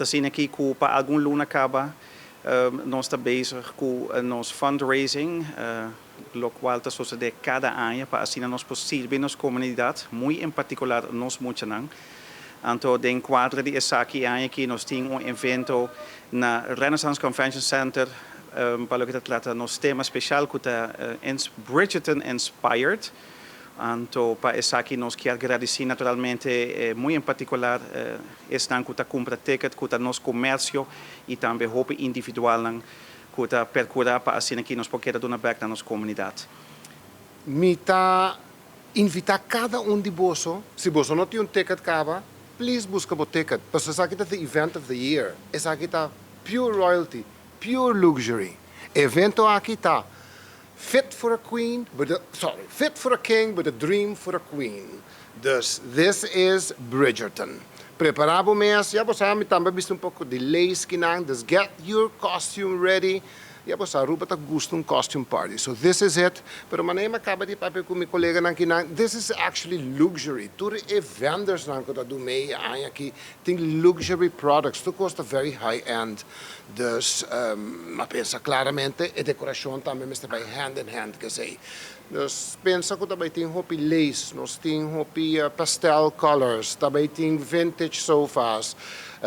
Assim aqui com para algum luna acaba nós estamos bezig com nosso fundraising, o qual está sucedendo cada ano para assim nós possível nossa comunidade, muito em particular nós muitos. Então, em quadro de essa aqui nós temos evento na Renaissance Convention Center para o que trata nosso tema especial que é Bridgerton Inspired. Então, para essa aqui nós queremos agradecer naturalmente, muito em particular, estão que compra ticket, que nosso comércio e também roupa individual, que percorrer para assim aqui nós podemos dar back na nossa comunidade. Me tá invitar cada de você, se você não tem ticket cava, please busca o ticket. Porque essa aqui é the event of the year. Essa aqui está pure royalty, pure luxury. Evento aqui está fit for a queen, fit for a king, but a dream for a queen. Dus this is Bridgerton. Preparado mês, já você também visto pouco de lace kinang, dus get your costume ready. Ja, você aruba tá gusto costume party. So this is it. Pero maneira acaba de papel com meu colega nang kinang. This is actually luxury. Tudo é vendors nang ko do meia aqui tem luxury products. Tu custa very high end. Dus mas pensa claramente a decoração também está by hand in hand que sei. Dus pensa que também tem hopi lace, nós tem hopi pastel colors, também tem vintage sofas.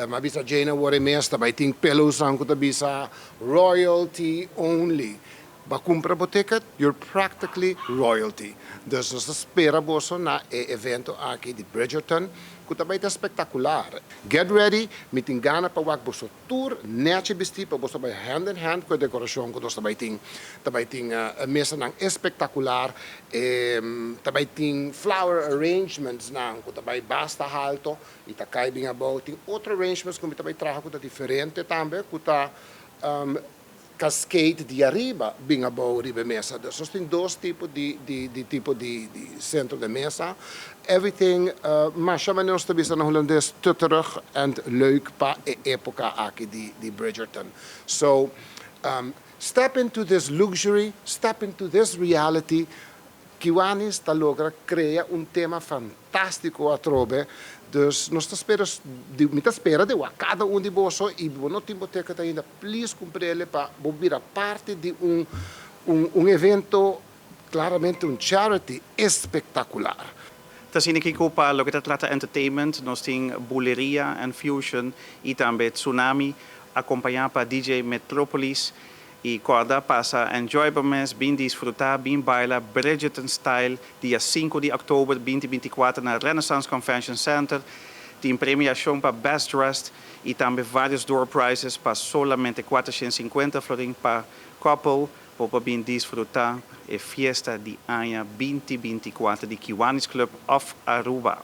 Mas bisa Jane Warremes também tem pillows ang ko bisa royalty only. Ba compra o ticket, you're practically royalty. Dus nós espera boso na evento aqui de Bridgerton. Que também é espetacular. Get ready, meeting gana para wak boso tour, netje besti para boso by hand in hand com a decoração que nós também tem a mesa nang espetacular, também tem flower arrangements nang que também basta alto e tá cai bem about, tem outros arrangements que também traga que tá diferente também, que tá cascade de arriba, bem about riba mesa. Dus nós tem dois tipos de centro de mesa. Everything, maar chama nós também na Hollandes tutterig en leuk pa época aqui de Bridgerton. So, step into this luxury, step into this reality. Kiwani está logra crea tema fantástico a trobe. Dus nós esperamos de cada de bolso e não tem boteca ainda. Please cumprir para virar parte de evento, claramente charity espetacular. Assim aqui com para o que trata entertainment, nós temos Buleria and Fusion e também Tsunami, acompanhado para DJ Metropolis. E corda passa enjoyable mês, bem desfrutar, bem bailar Bridgerton Style, dia 5 de outubro 2024 na Renaissance Convention Center. Tem premiação para Best Dressed e também vários door prizes para solamente 450 florins para couple, para bem desfrutar a festa de ano 2024 de Kiwanis Club of Aruba.